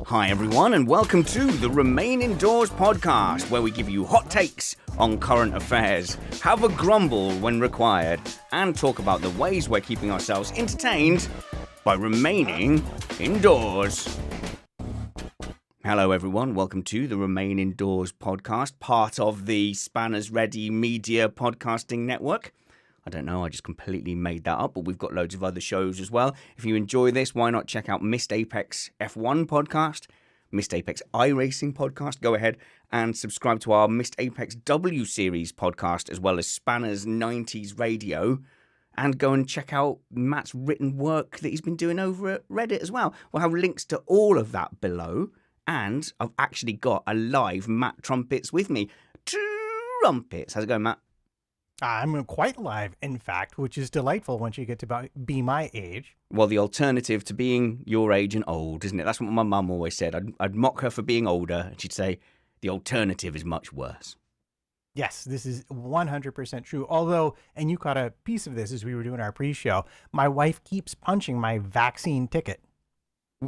Hi everyone and welcome to the Remain Indoors podcast, where we give you hot takes on current affairs, have a grumble when required, and talk about the ways we're keeping ourselves entertained by remaining indoors. Hello everyone, welcome to the Remain Indoors podcast, part of the Spanners Ready Media podcasting network. I don't know, I just completely made that up, but we've got loads of other shows as well. If you enjoy this, why not check out Missed Apex F1 podcast, Missed Apex iRacing podcast. Go ahead and subscribe to our Missed Apex W Series podcast, as well as Spanners 90s Radio. And go and check out Matt's written work that he's been doing over at Reddit as well. We'll have links to all of that below. And I've actually got a live Matt Trumpets with me. Trumpets. How's it going, Matt? I'm quite live, in fact, which is delightful once you get to be my age. Well, the alternative to being your age and old, isn't it? That's what my mum always said. I'd mock her for being older, and she'd say, the alternative is much worse. Yes, this is 100% true. Although, and you caught a piece of this as we were doing our pre-show, my wife keeps punching my vaccine ticket.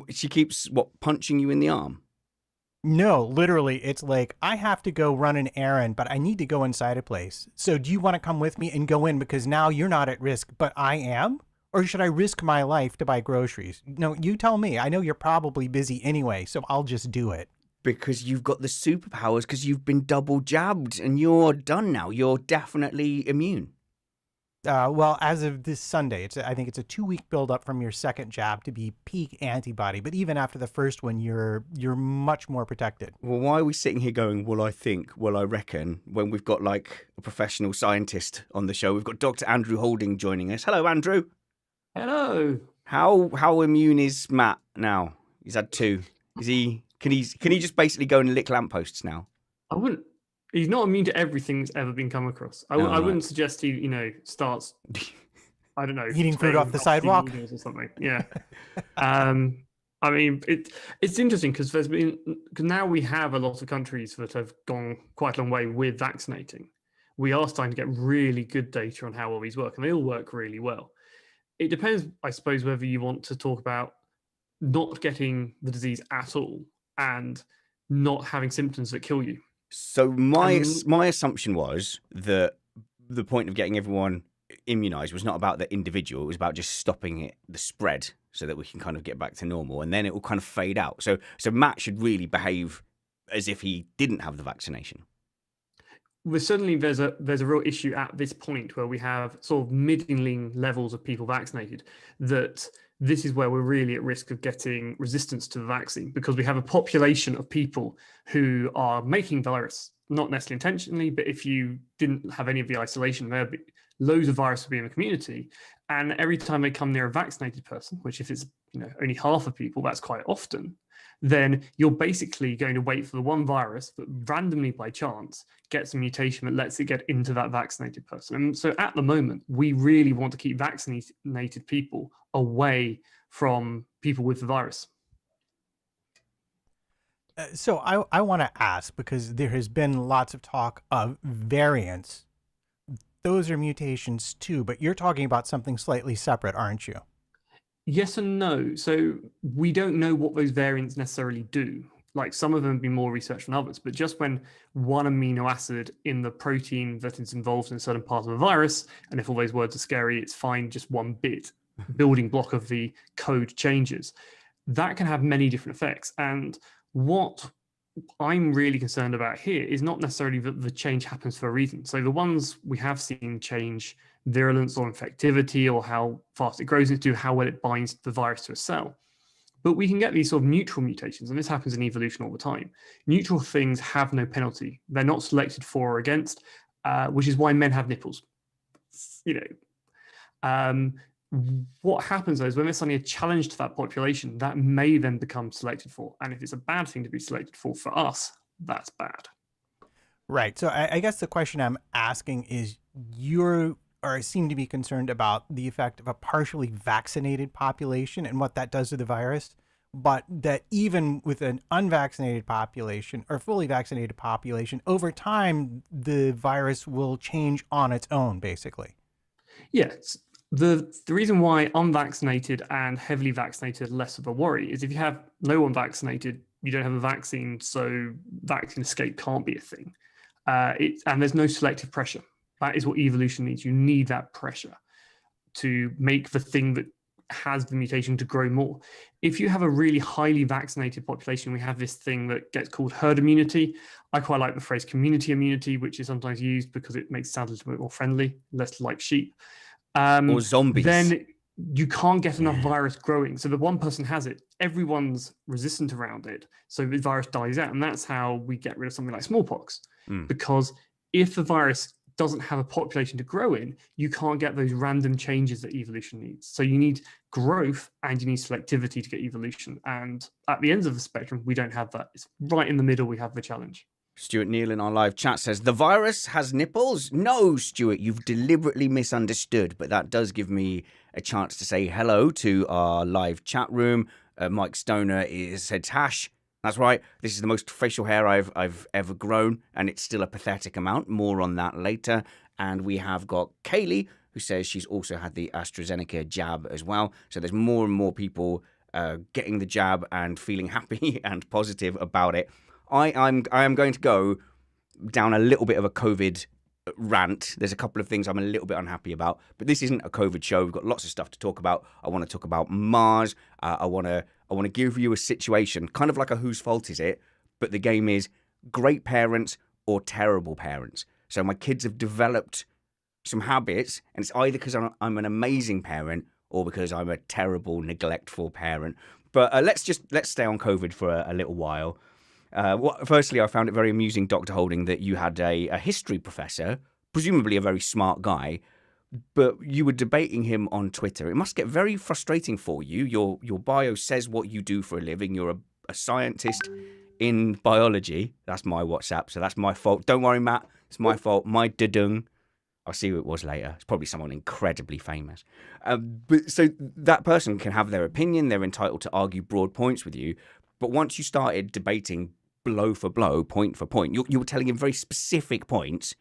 She keeps, punching you in the arm? No, literally, it's like, I have to go run an errand, but I need to go inside a place. So do you want to come with me and go in because now you're not at risk, but I am? Or should I risk my life to buy groceries? No, you tell me. I know you're probably busy anyway, so I'll just do it. Because you've got the superpowers, because you've been double jabbed and you're done now. You're definitely immune. Well, as of this Sunday, I think it's a 2-week buildup from your second jab to be peak antibody. But even after the first one, you're much more protected. Well, why are we sitting here going, well, I think, well, I reckon, when we've got like a professional scientist on the show? We've got Dr. Andrew Holding joining us. Hello, Andrew. Hello. How immune is Matt now? He's had 2. Can he just basically go and lick lampposts now? I wouldn't. He's not immune to everything that's ever been come across. I wouldn't suggest he, starts, I don't know, eating food off the sidewalk or something. Yeah. I mean, it's interesting because now we have a lot of countries that have gone quite a long way with vaccinating. We are starting to get really good data on how all these work, and they all work really well. It depends, I suppose, whether you want to talk about not getting the disease at all and not having symptoms that kill you. So my assumption was that the point of getting everyone immunized was not about the individual. It was about just stopping the spread so that we can kind of get back to normal, and then it will kind of fade out. So Matt should really behave as if he didn't have the vaccination. Well, certainly there's a real issue at this point where we have sort of middling levels of people vaccinated, that this is where we're really at risk of getting resistance to the vaccine, because we have a population of people who are making virus, not necessarily intentionally, but if you didn't have any of the isolation, there'd be loads of virus would be in the community. And every time they come near a vaccinated person, which if it's only half of people, that's quite often, then you're basically going to wait for the one virus that randomly by chance gets a mutation that lets it get into that vaccinated person. And so at the moment, we really want to keep vaccinated people away from people with the virus. So I want to ask, because there has been lots of talk of variants. Those are mutations too, but you're talking about something slightly separate, aren't you? Yes and no. So we don't know what those variants necessarily do. Like, some of them have been more researched than others, but just when one amino acid in the protein that is involved in a certain part of a virus, and if all those words are scary, it's fine, just one bit, building block of the code changes, that can have many different effects. And what I'm really concerned about here is not necessarily that the change happens for a reason. So the ones we have seen change virulence or infectivity, or how fast it grows into, how well it binds the virus to a cell. But we can get these sort of neutral mutations, and this happens in evolution all the time. Neutral things have no penalty. They're not selected for or against, which is why men have nipples. What happens though is when there's suddenly a challenge to that population, that may then become selected for. And if it's a bad thing to be selected for us, that's bad. Right. So I guess the question I'm asking is, or seem to be concerned about the effect of a partially vaccinated population and what that does to the virus, but that even with an unvaccinated population or fully vaccinated population, over time, the virus will change on its own, basically. Yes. The reason why unvaccinated and heavily vaccinated are less of a worry is if you have no one vaccinated, you don't have a vaccine, so vaccine escape can't be a thing. And there's no selective pressure. That is what evolution needs. You need that pressure to make the thing that has the mutation to grow more. If you have a really highly vaccinated population, we have this thing that gets called herd immunity. I quite like the phrase community immunity, which is sometimes used because it makes it sound a little bit more friendly, less like sheep. Or zombies. Then you can't get enough virus growing. So the one person has it, everyone's resistant around it. So the virus dies out. And that's how we get rid of something like smallpox. Because if the virus doesn't have a population to grow in, you can't get those random changes that evolution needs. So you need growth and you need selectivity to get evolution. And at the ends of the spectrum, we don't have that. It's right in the middle, we have the challenge. Stuart Neal in our live chat says, the virus has nipples? No, Stuart, you've deliberately misunderstood. But that does give me a chance to say hello to our live chat room. Mike Stoner said, Tash, that's right. This is the most facial hair I've ever grown, and it's still a pathetic amount. More on that later. And we have got Kaylee, who says she's also had the AstraZeneca jab as well. So there's more and more people getting the jab and feeling happy and positive about it. I am going to go down a little bit of a COVID rant. There's a couple of things I'm a little bit unhappy about, but this isn't a COVID show. We've got lots of stuff to talk about. I want to talk about Mars. I want to give you a situation, kind of like a whose fault is it, but the game is great parents or terrible parents. So my kids have developed some habits, and it's either because I'm an amazing parent or because I'm a terrible, neglectful parent. But let's stay on COVID for a little while. Firstly, I found it very amusing, Dr. Holding, that you had a history professor, presumably a very smart guy, but you were debating him on Twitter. It must get very frustrating for you. Your bio says what you do for a living. You're a scientist in biology. That's my WhatsApp, so that's my fault. Don't worry, Matt. It's my fault. My dudung. I'll see who it was later. It's probably someone incredibly famous. But so that person can have their opinion. They're entitled to argue broad points with you. But once you started debating blow for blow, point for point, you were telling him very specific points,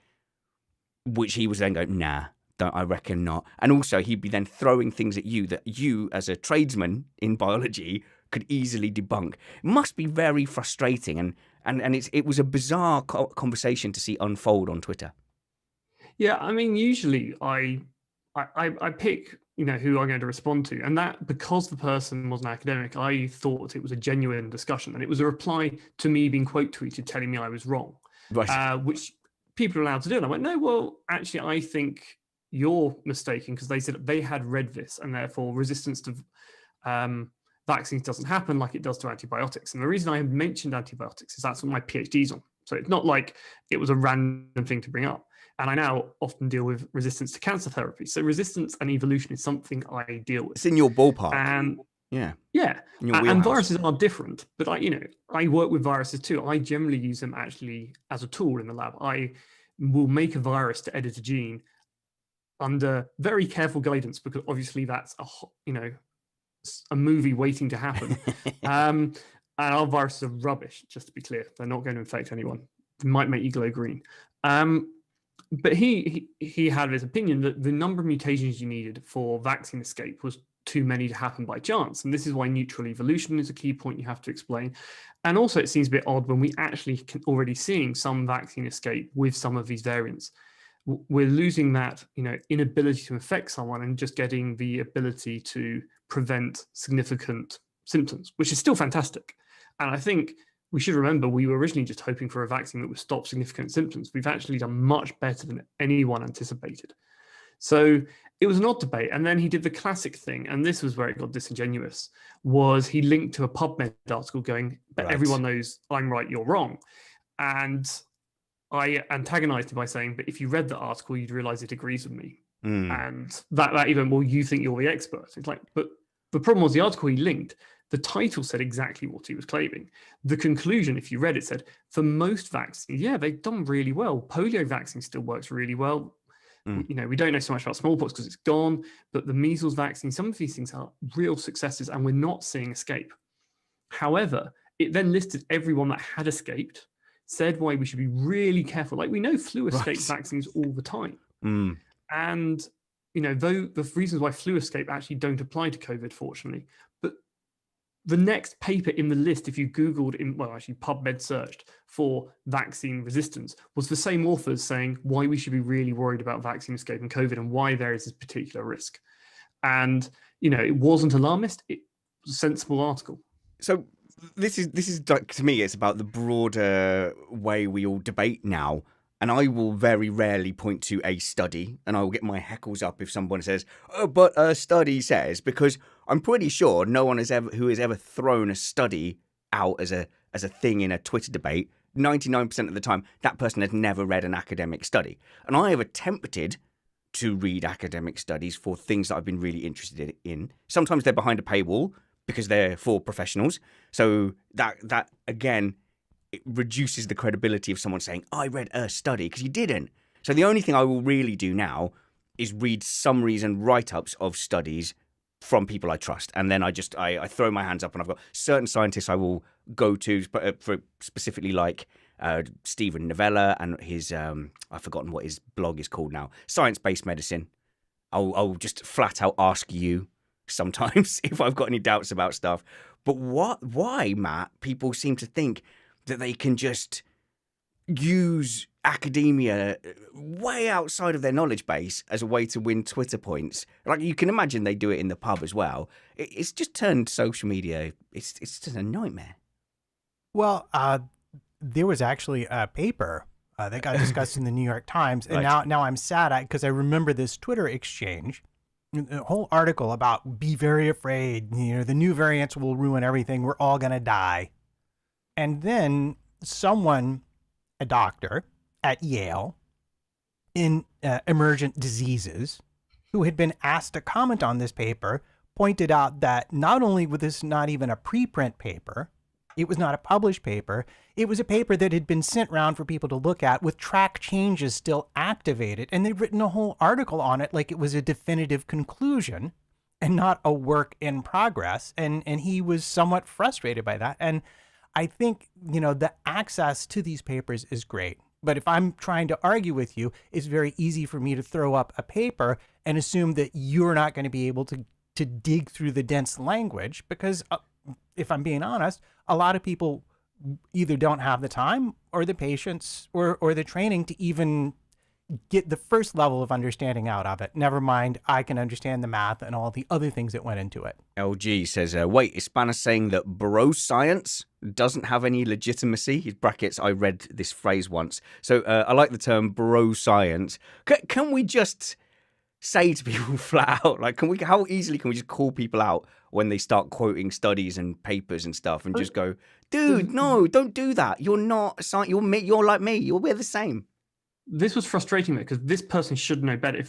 which he was then going, nah, I reckon not. And also he'd be then throwing things at you that you, as a tradesman in biology, could easily debunk. It must be very frustrating. And it was a bizarre conversation to see unfold on Twitter. Yeah, I mean, usually I pick, who I'm going to respond to. And that, because the person was an academic, I thought it was a genuine discussion. And it was a reply to me being quote tweeted telling me I was wrong, right. Which people are allowed to do. And I went, no, well, actually, I think you're mistaken, because they said they had read this and therefore resistance to vaccines doesn't happen like it does to antibiotics. And the reason I mentioned antibiotics is that's what my PhD's on. So it's not like it was a random thing to bring up. And I now often deal with resistance to cancer therapy. So resistance and evolution is something I deal with. It's in your ballpark. And yeah. And viruses are different, but I work with viruses too. I generally use them actually as a tool in the lab. I will make a virus to edit a gene under very careful guidance, because obviously that's a movie waiting to happen. And our viruses are rubbish, just to be clear. They're not going to infect anyone. They might make you glow green. But he had his opinion that the number of mutations you needed for vaccine escape was too many to happen by chance. And this is why neutral evolution is a key point you have to explain. And also it seems a bit odd when we actually can already seeing some vaccine escape with some of these variants. We're losing that, inability to infect someone and just getting the ability to prevent significant symptoms, which is still fantastic. And I think we should remember we were originally just hoping for a vaccine that would stop significant symptoms. We've actually done much better than anyone anticipated. So it was an odd debate. And then he did the classic thing, and this was where it got disingenuous, was he linked to a PubMed article going, but everyone knows I'm right, you're wrong. And I antagonized him by saying, but if you read the article, you'd realize it agrees with me. And that even, well, you think you're the expert. It's like, but the problem was the article he linked, the title said exactly what he was claiming. The conclusion, if you read it, said, for most vaccines, they've done really well. Polio vaccine still works really well. We don't know so much about smallpox because it's gone, but the measles vaccine, some of these things are real successes, and we're not seeing escape. However, it then listed everyone that had escaped, said why we should be really careful. Like, we know flu escapes vaccines all the time. And, though the reasons why flu escape actually don't apply to COVID, fortunately, but the next paper in the list, if you Googled, actually PubMed searched for vaccine resistance, was the same authors saying why we should be really worried about vaccine escape and COVID and why there is this particular risk. And, it wasn't alarmist. It was a sensible article. So this is like, to me, it's about the broader way we all debate now. And I will very rarely point to a study, and I will get my heckles up if someone says, "Oh, but a study says," because I'm pretty sure no one who has ever thrown a study out as a thing in a Twitter debate, 99% of the time, that person has never read an academic study. And I have attempted to read academic studies for things that I've been really interested in. Sometimes they're behind a paywall because they're for professionals. So that again, it reduces the credibility of someone saying, I read a study, because you didn't. So the only thing I will really do now is read summaries and write-ups of studies from people I trust. And then I throw my hands up, and I've got certain scientists I will go to for specifically, like Stephen Novella and his, I've forgotten what his blog is called now, Science-Based Medicine. I'll just flat out ask you sometimes if I've got any doubts about stuff. But why, Matt, people seem to think that they can just use academia way outside of their knowledge base as a way to win Twitter points. Like, you can imagine they do it in the pub as well. It's just turned social media, it's just a nightmare. Well, there was actually a paper that got discussed in the New York Times, and Right. now I'm sad because I remember this Twitter exchange, a whole article about be very afraid, the new variants will ruin everything, we're all going to die. And then someone, a doctor at Yale in emergent diseases, who had been asked to comment on this paper, pointed out that not only was this not even a preprint paper, it was not a published paper, it was a paper that had been sent around for people to look at with track changes still activated. And they'd written a whole article on it like it was a definitive conclusion and not a work in progress. And he was somewhat frustrated by that. And I think, the access to these papers is great. But if I'm trying to argue with you, it's very easy for me to throw up a paper and assume that you're not going to be able to dig through the dense language, because if I'm being honest, a lot of people either don't have the time or the patience or the training to even get the first level of understanding out of it. Never mind, I can understand the math and all the other things that went into it. LG says, wait, is Spanner saying that bro science doesn't have any legitimacy? His brackets, I read this phrase once. So I like the term bro science. Can we just say to people flat out, like, how easily can we just call people out when they start quoting studies and papers and stuff and just go, dude, no, don't do that. You're not a science. You're like me. We're the same. This was frustrating because this person should know better.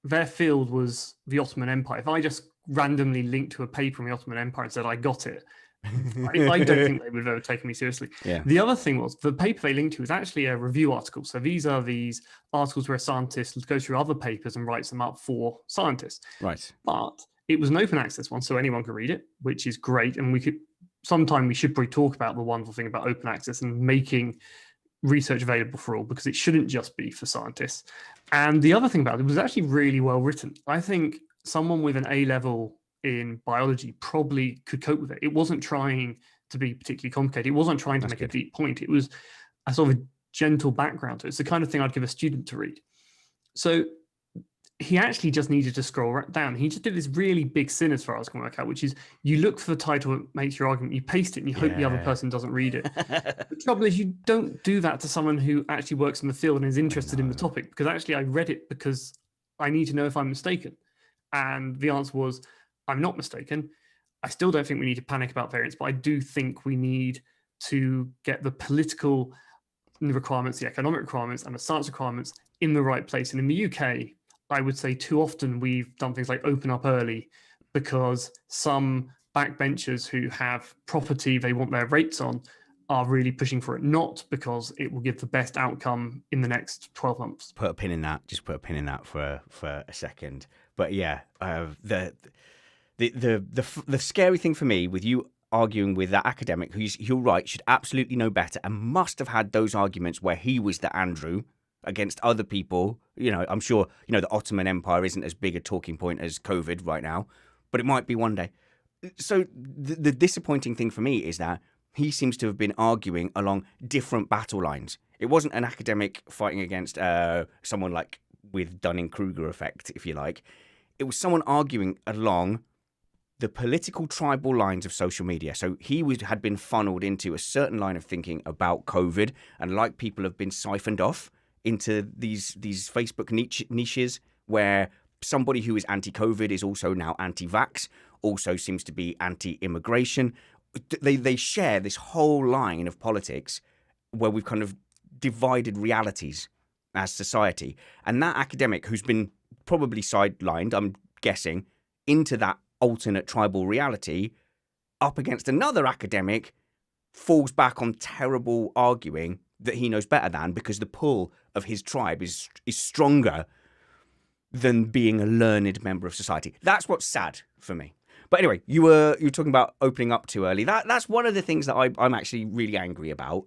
Their field was the Ottoman Empire. If I just randomly linked to a paper in the Ottoman Empire and said I got it, I don't think they would have ever taken me seriously. Yeah. The other thing was the paper they linked to was actually a review article. So these are these articles where a scientist goes through other papers and writes them up for scientists. Right. But it was an open access one, so anyone could read it, which is great. And we should probably talk about the wonderful thing about open access and making research available for all, because it shouldn't just be for scientists. And the other thing about it was actually really well written. I think someone with an A-level in biology probably could cope with it. It wasn't trying to be particularly complicated. It wasn't trying to make a deep point. It was a sort of a gentle background to it. It's the kind of thing I'd give a student to read. So he actually just needed to scroll right down. He just did this really big sin as far as I can work out, which is you look for the title that makes your argument, you paste it, and you hope the other person doesn't read it. The trouble is you don't do that to someone who actually works in the field and is interested in the topic, because actually I read it because I need to know if I'm mistaken. And the answer was, I'm not mistaken. I still don't think we need to panic about variants, but I do think we need to get the political requirements, the economic requirements, and the science requirements in the right place. And in the UK, I would say too often we've done things like open up early because some backbenchers who have property they want their rates on are really pushing for it, not because it will give the best outcome in the next 12 months. Put a pin in that. Just put a pin in that for a second. But yeah, the scary thing for me with you arguing with that academic who you're right should absolutely know better and must have had those arguments where he was the Andrew against other people. I'm sure the Ottoman Empire isn't as big a talking point as COVID right now, but it might be one day. So the disappointing thing for me is that he seems to have been arguing along different battle lines. It wasn't an academic fighting against someone like with Dunning-Kruger effect, if you like. It was someone arguing along the political tribal lines of social media. So he had been funneled into a certain line of thinking about COVID, and like people have been siphoned off into these Facebook niches where somebody who is anti-COVID is also now anti-vax, also seems to be anti-immigration. They share this whole line of politics where we've kind of divided realities as society. And that academic who's been probably sidelined, I'm guessing, into that alternate tribal reality up against another academic falls back on terrible arguing that he knows better than, because the pull of his tribe is stronger than being a learned member of society. That's what's sad for me. But anyway, you were talking about opening up too early. That's one of the things that I'm actually really angry about.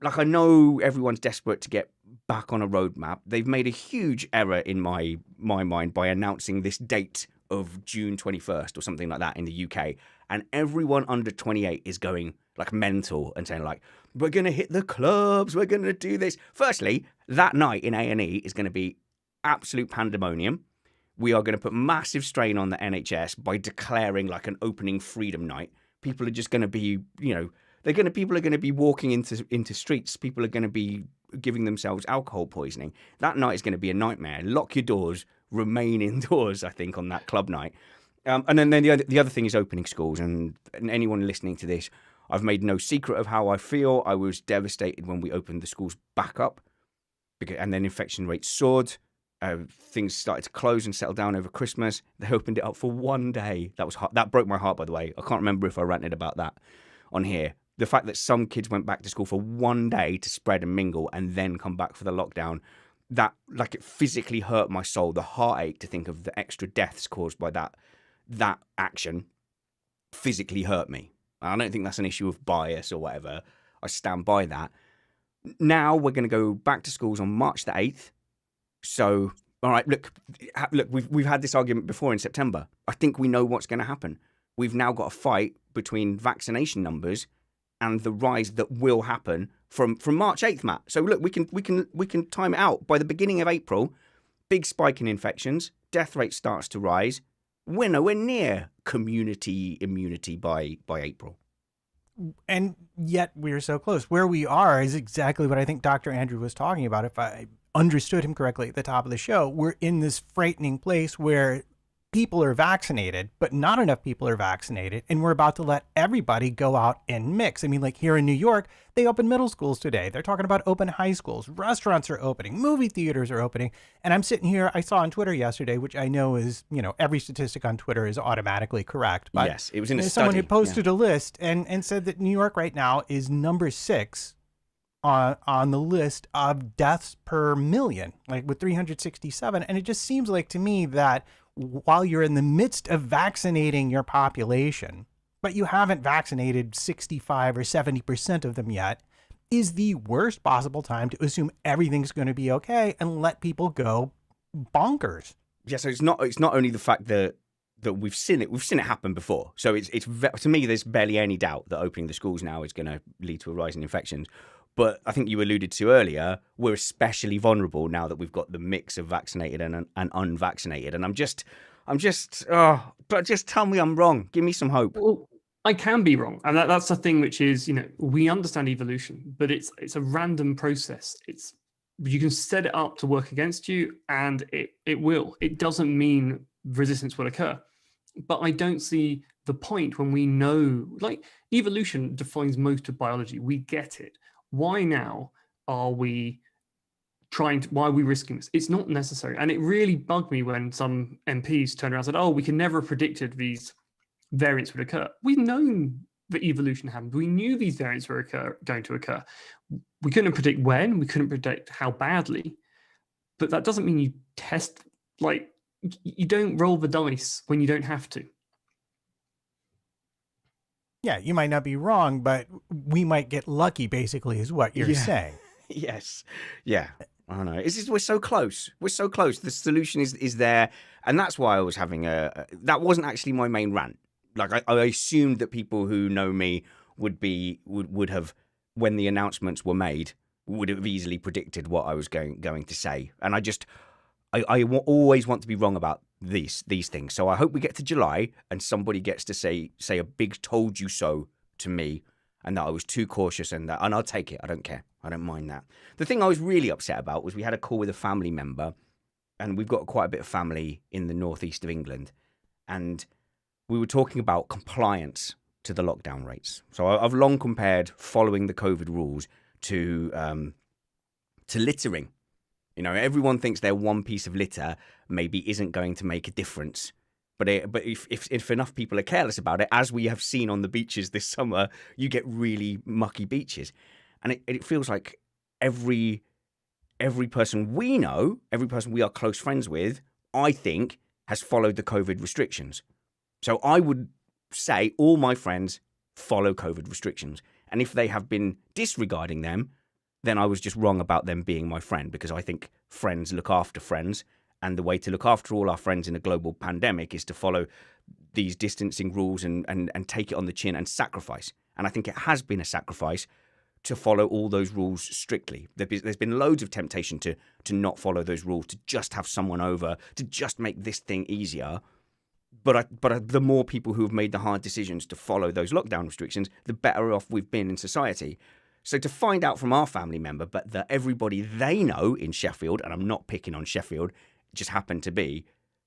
Like, I know everyone's desperate to get back on a roadmap. They've made a huge error in my mind by announcing this date of June 21st or something like that in the UK. And everyone under 28 is going like mental and saying like, we're going to hit the clubs, we're going to do this. Firstly, that night in A&E is going to be absolute pandemonium. We are going to put massive strain on the NHS by declaring like an opening freedom night. People are just going to be, people are going to be walking into streets. People are going to be giving themselves alcohol poisoning. That night is going to be a nightmare. Lock your doors, remain indoors, I think, on that club night. And then the other thing is opening schools. And anyone listening to this, I've made no secret of how I feel. I was devastated when we opened the schools back up, and then infection rates soared. Things started to close and settle down over Christmas. They opened it up for one day. That broke my heart, by the way. I can't remember if I ranted about that on here. The fact that some kids went back to school for one day to spread and mingle and then come back for the lockdown, that, like, it physically hurt my soul. The heartache to think of the extra deaths caused by that action physically hurt me. I don't think that's an issue of bias or whatever. I stand by that. Now we're going to go back to schools on March the 8th. So, all right, look, we've had this argument before in September. I think we know what's going to happen. We've now got a fight between vaccination numbers and the rise that will happen from March 8th, Matt. So look, we can time it out. By the beginning of April, big spike in infections, death rate starts to rise. We're nowhere near community immunity by April. And yet we're so close. Where we are is exactly what I think Dr. Andrew was talking about. If I understood him correctly at the top of the show, we're in this frightening place where people are vaccinated, but not enough people are vaccinated. And we're about to let everybody go out and mix. I mean, like here in New York, they open middle schools today. They're talking about open high schools. Restaurants are opening. Movie theaters are opening. And I'm sitting here, I saw on Twitter yesterday, which I know is, every statistic on Twitter is automatically correct. But yes, it was in a study. Someone had posted a list and said that New York right now is number 6 on the list of deaths per million, like with 367. And it just seems like to me that while you're in the midst of vaccinating your population, but you haven't vaccinated 65 or 70% of them yet, is the worst possible time to assume everything's going to be okay and let people go bonkers. Yeah, so it's not only the fact that we've seen it happen before. So it's to me, there's barely any doubt that opening the schools now is going to lead to a rise in infections. But I think you alluded to earlier, we're especially vulnerable now that we've got the mix of vaccinated and unvaccinated. And I'm just, but just tell me I'm wrong. Give me some hope. Well, I can be wrong. And that's the thing, which is, we understand evolution, but it's a random process. You can set it up to work against you, and it will. It doesn't mean resistance will occur. But I don't see the point when we know, like, evolution defines most of biology. We get it. Why now are we why are we risking this? It's not necessary. And it really bugged me when some MPs turned around and said, oh, we can never have predicted these variants would occur. We've known that evolution happened. We knew these variants were going to occur. We couldn't predict when, we couldn't predict how badly, but that doesn't mean you test, like, you don't roll the dice when you don't have to. Yeah, you might not be wrong, but we might get lucky, basically, is what you're saying. Yes. Yeah. I don't know. We're so close. We're so close. The solution is there. And that's why I was having that wasn't actually my main rant. like I assumed that people who know me would have, when the announcements were made, would have easily predicted what I was going to say. And I always want to be wrong about these things. So I hope we get to July and somebody gets to say a big "told you so" to me, and that I was too cautious, and I'll take it. I don't care. I don't mind that. The thing I was really upset about was we had a call with a family member, and we've got quite a bit of family in the northeast of England, and we were talking about compliance to the lockdown rates. So I've long compared following the COVID rules to littering. You know, everyone thinks their one piece of litter maybe isn't going to make a difference. But if enough people are careless about it, as we have seen on the beaches this summer, you get really mucky beaches. And it feels like every person we know, every person we are close friends with, I think, has followed the COVID restrictions. So I would say all my friends follow COVID restrictions. And if they have been disregarding them, then I was just wrong about them being my friend, because I think friends look after friends. And the way to look after all our friends in a global pandemic is to follow these distancing rules and take it on the chin and sacrifice. And I think it has been a sacrifice to follow all those rules strictly. There's been loads of temptation to not follow those rules, to just have someone over, to just make this thing easier. But the more people who have made the hard decisions to follow those lockdown restrictions, the better off we've been in society. So to find out from our family member, but that everybody they know in Sheffield, and I'm not picking on Sheffield, it just happened to be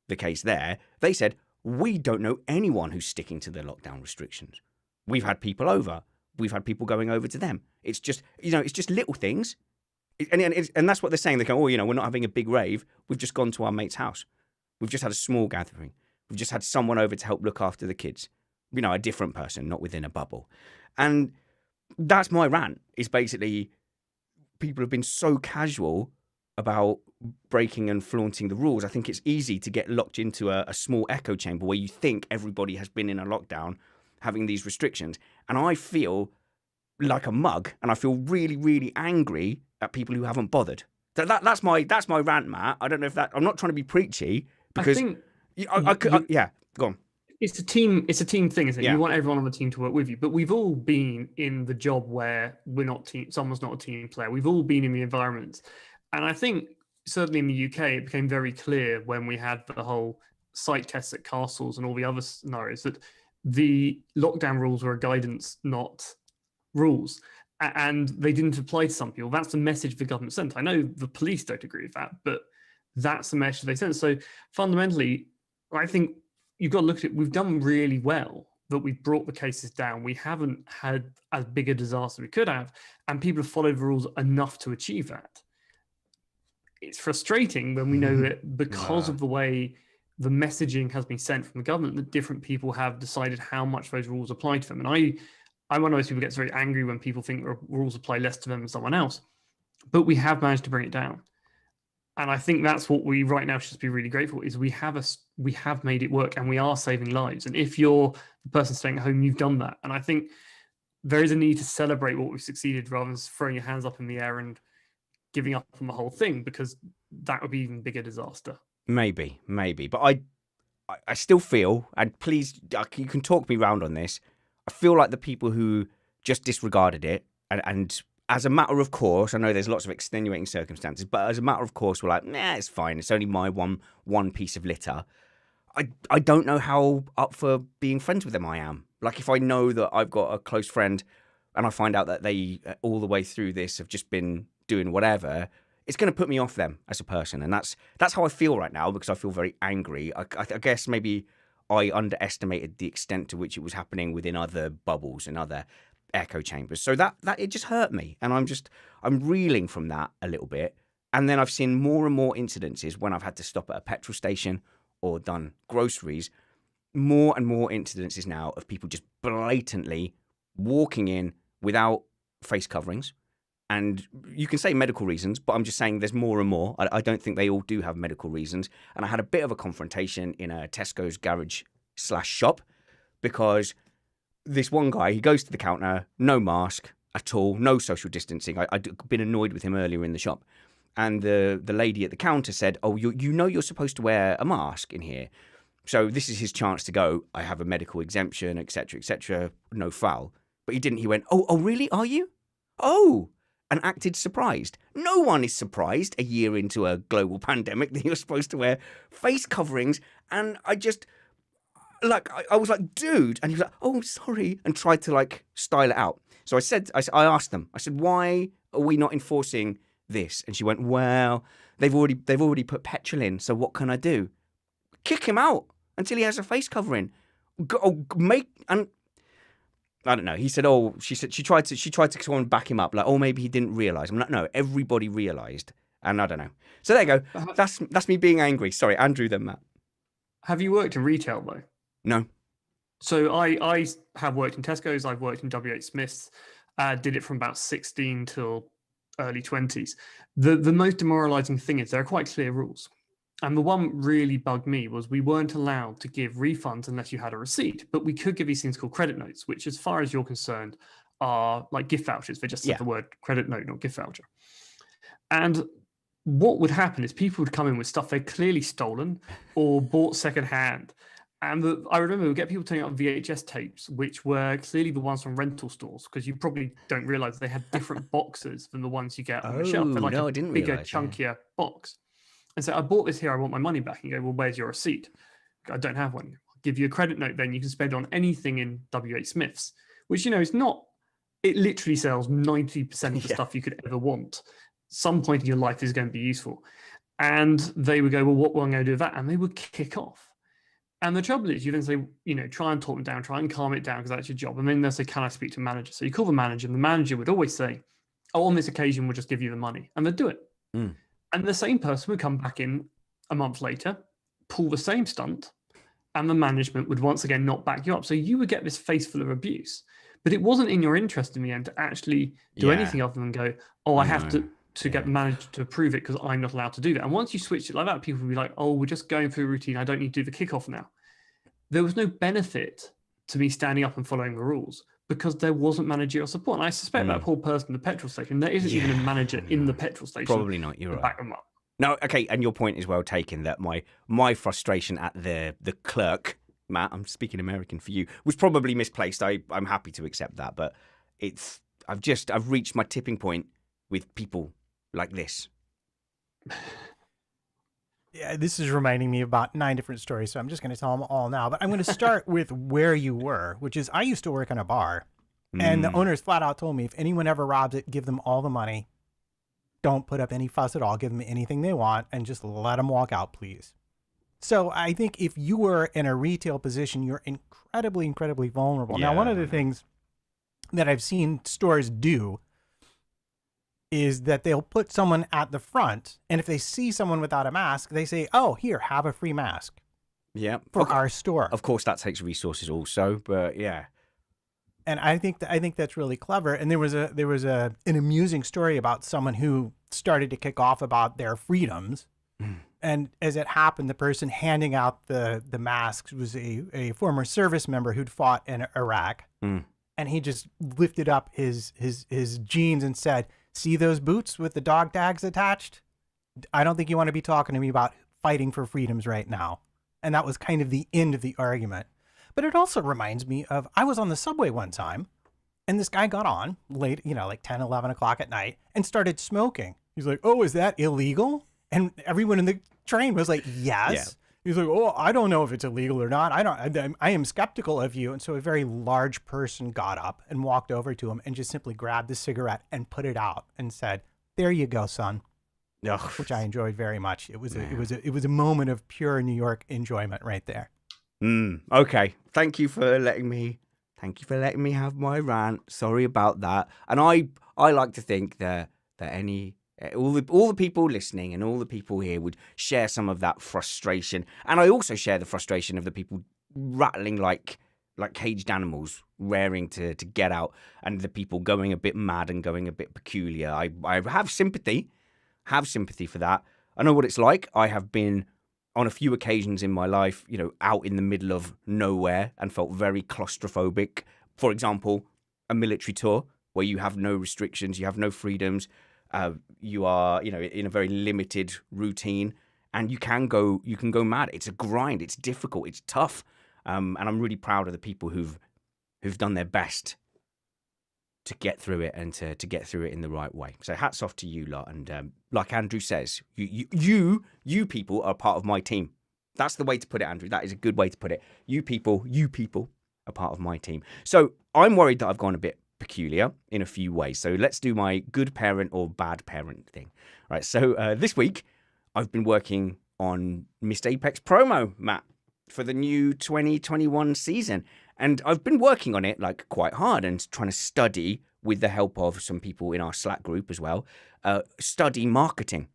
the case there, they said, we don't know anyone who's sticking to the lockdown restrictions. We've had people over. We've had people going over to them. It's just, it's just little things. And that's what they're saying. They go, we're not having a big rave. We've just gone to our mate's house. We've just had a small gathering. We've just had someone over to help look after the kids. A different person, not within a bubble. And that's my rant, is basically people have been so casual about breaking and flaunting the rules. I think it's easy to get locked into a small echo chamber where you think everybody has been in a lockdown having these restrictions. And I feel like a mug, and I feel really, really angry at people who haven't bothered. That's my rant, Matt. I don't know if I'm not trying to be preachy, because yeah, go on. It's a team thing, isn't it? Yeah. You want everyone on the team to work with you. But we've all been in the job where someone's not a team player. We've all been in the environment. And I think certainly in the UK, it became very clear when we had the whole site tests at castles and all the other scenarios that the lockdown rules were a guidance, not rules. And they didn't apply to some people. That's the message the government sent. I know the police don't agree with that, but that's the message they sent. So fundamentally, I think you've got to look at it. We've done really well that we've brought the cases down. We haven't had as big a disaster we could have, and people have followed the rules enough to achieve that. It's frustrating when we know that because of the way the messaging has been sent from the government, that different people have decided how much those rules apply to them. And I'm one of those people who gets very angry when people think rules apply less to them than someone else. But we have managed to bring it down. And I think that's what we right now should be really grateful, is we have made it work, and we are saving lives. And if you're the person staying at home, you've done that. And I think there is a need to celebrate what we've succeeded rather than throwing your hands up in the air and giving up on the whole thing, because that would be even bigger disaster. Maybe. But I still feel, and please, you can talk me round on this, I feel like the people who just disregarded it and as a matter of course, I know there's lots of extenuating circumstances, but as a matter of course, we're like, it's fine. It's only my one piece of litter. I don't know how up for being friends with them I am. Like, if I know that I've got a close friend and I find out that they, all the way through this, have just been doing whatever, it's going to put me off them as a person. And that's how I feel right now, because I feel very angry. I guess maybe I underestimated the extent to which it was happening within other bubbles and other echo chambers. So that it just hurt me. And I'm reeling from that a little bit. And then I've seen more and more incidences when I've had to stop at a petrol station or done groceries. More and more incidences now of people just blatantly walking in without face coverings. And you can say medical reasons, but I'm just saying there's more and more. I don't think they all do have medical reasons. And I had a bit of a confrontation in a Tesco's garage/shop, because this one guy, he goes to the counter, no mask at all, no social distancing. I'd been annoyed with him earlier in the shop. And the lady at the counter said, oh, you know you're supposed to wear a mask in here. So this is his chance to go, I have a medical exemption, etc., no foul. But he didn't. He went, oh, really? Are you? Oh, and acted surprised. No one is surprised a year into a global pandemic that you're supposed to wear face coverings. And I just, like, I was like, dude. And he was like, oh, sorry. And tried to, like, style it out. So I asked them, I said, why are we not enforcing this? And she went, well, they've already put petrol in. So what can I do? Kick him out until he has a face covering. And I don't know. He said, oh, she tried to come and back him up. Like, oh, maybe he didn't realize. I'm like, no, everybody realized. And I don't know. So there you go. That's me being angry. Sorry, Andrew then Matt. Have you worked in retail though? No. So I have worked in Tesco's. I've worked in WH Smith's. Did it from about 16 till early 20s. The most demoralizing thing is there are quite clear rules. And the one really bugged me was we weren't allowed to give refunds unless you had a receipt, but we could give these things called credit notes, which as far as you're concerned are like gift vouchers. They just said the word credit note, not gift voucher. And what would happen is people would come in with stuff they'd clearly stolen or bought secondhand. And I remember we get people turning up VHS tapes, which were clearly the ones from rental stores, because you probably don't realize they had different boxes than the ones you get on the shelf. They're like I didn't bigger, realize, chunkier box. And so I bought this here, I want my money back. And you go, well, where's your receipt? I don't have one. I'll give you a credit note, then you can spend on anything in WH Smith's, which, is not, it literally sells 90% of the stuff you could ever want. Some point in your life is going to be useful. And they would go, well, what am I going to do with that? And they would kick off. And the trouble is, you then say, try and talk them down, try and calm it down, because that's your job. And then they'll say, can I speak to a manager? So you call the manager, and the manager would always say, oh, on this occasion, we'll just give you the money. And they'd do it. Mm. And the same person would come back in a month later, pull the same stunt, and the management would once again not back you up. So you would get this face full of abuse. But it wasn't in your interest in the end to actually do anything other than go, oh, I have to get the manager to approve it because I'm not allowed to do that. And once you switch it like that, people will be like, oh, we're just going through a routine. I don't need to do the kickoff now. There was no benefit to me standing up and following the rules because there wasn't managerial support. And I suspect that poor person at the petrol station, there isn't even a manager in the petrol station. Probably not. You're right. Back them up. No, okay, and your point is well taken that my frustration at the clerk, Matt, I'm speaking American for you, was probably misplaced. I'm happy to accept that, but I've reached my tipping point with people like this. Yeah, this is reminding me of about 9 different stories, so I'm just going to tell them all now. But I'm going to start with where you were, which is I used to work in a bar, and the owners flat out told me if anyone ever robs it, give them all the money. Don't put up any fuss at all. Give them anything they want, and just let them walk out, please. So I think if you were in a retail position, you're incredibly, incredibly vulnerable. Yeah. Now, one of the things that I've seen stores do is that they'll put someone at the front, and if they see someone without a mask, they say, oh, here, have a free mask. Yeah. For our store. Of course, that takes resources also, but yeah. And I think that's really clever. And there was an amusing story about someone who started to kick off about their freedoms. And as it happened, the person handing out the masks was a former service member who'd fought in Iraq. And he just lifted up his jeans and said, see those boots with the dog tags attached? I don't think you want to be talking to me about fighting for freedoms right now. And that was kind of the end of the argument. But it also reminds me of, I was on the subway one time, and this guy got on late, like 10, 11 o'clock at night, and started smoking. He's like, oh, is that illegal? And everyone in the train was like, yes. Yeah. He's like, oh, I don't know if it's illegal or not. I am skeptical of you. And so a very large person got up and walked over to him and just simply grabbed the cigarette and put it out and said, there you go, son. Ugh. Which I enjoyed very much. It was a moment of pure New York enjoyment right there. Okay. Thank you for letting me have my rant. Sorry about that. And I like to think that all the people listening and all the people here would share some of that frustration. And I also share the frustration of the people rattling like caged animals, raring to get out, and the people going a bit mad and going a bit peculiar. I have sympathy for that. I know what it's like. I have been on a few occasions in my life, out in the middle of nowhere and felt very claustrophobic. For example, a military tour where you have no restrictions, you have no freedoms. You are, in a very limited routine, and you can go mad. It's a grind. It's difficult. It's tough. And I'm really proud of the people who've done their best to get through it and to get through it in the right way. So hats off to you lot. And like Andrew says, you people are part of my team. That's the way to put it, Andrew. That is a good way to put it. You people are part of my team. So I'm worried that I've gone a bit peculiar in a few ways. So let's do my good parent or bad parent thing. Right. So this week I've been working on Missed Apex promo, Matt, for the new 2021 season. And I've been working on it like quite hard and trying to study, with the help of some people in our Slack group as well, study marketing.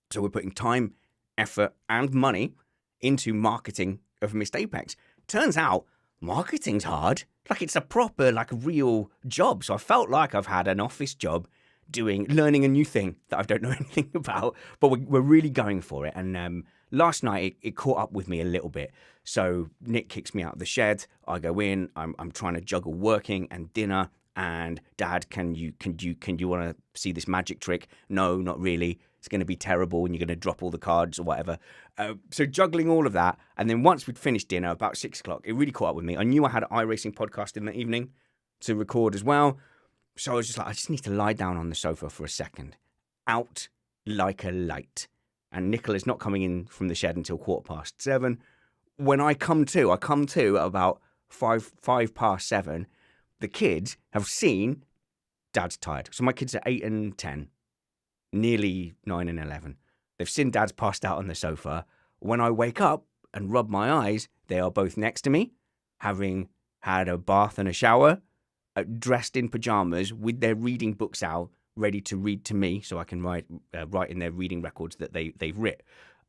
So we're putting time, effort, and money into marketing of Missed Apex. Turns out marketing's hard. Like, it's a proper, like, real job. So I felt like I've had an office job learning a new thing that I don't know anything about, but we're really going for it. And last night it caught up with me a little bit. So Nick kicks me out of the shed. I go in. I'm trying to juggle working and dinner. And Dad, can you want to see this magic trick? No, not really. It's going to be terrible, and you're going to drop all the cards or whatever. So juggling all of that, and then once we'd finished dinner, about 6 o'clock, it really caught up with me. I knew I had an iRacing podcast in the evening to record as well. So I was just like, I just need to lie down on the sofa for a second. Out like a light. And Nicola's not coming in from the shed until 7:15. When I come to at about 7:05. The kids have seen Dad's tired. So my kids are 8 and 10, nearly 9 and 11. They've seen Dad's passed out on the sofa. When I wake up and rub my eyes, they are both next to me, having had a bath and a shower, dressed in pajamas with their reading books out, ready to read to me so I can write in their reading records that they've writ.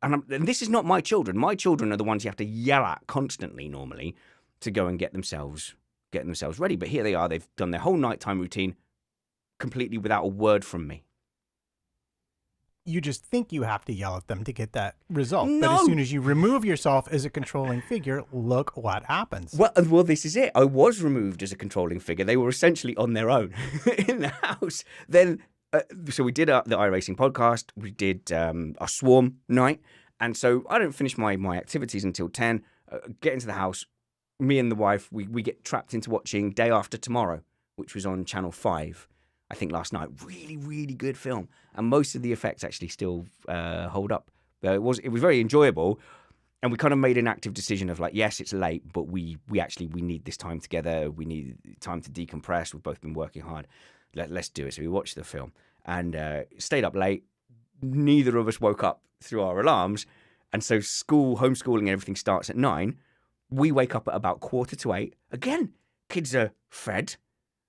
And this is not my children. My children are the ones you have to yell at constantly normally to go and get themselves ready. But here they are. They've done their whole nighttime routine completely without a word from me. You just think you have to yell at them to get that result. No. But as soon as you remove yourself as a controlling figure, look what happens. Well, this is it. I was removed as a controlling figure. They were essentially on their own in the house. Then, so we did the iRacing podcast. We did our Swarm night. And so I don't finish my activities until 10. Get into the house. Me and the wife, we get trapped into watching Day After Tomorrow, which was on Channel 5, I think, last night. Really, really good film. And most of the effects actually still hold up. It was very enjoyable. And we kind of made an active decision of like, yes, it's late, but we need this time together. We need time to decompress. We've both been working hard. Let's do it. So we watched the film and stayed up late. Neither of us woke up through our alarms. And so homeschooling and everything starts at 9. We wake up at about 7:45. Again, kids are fed,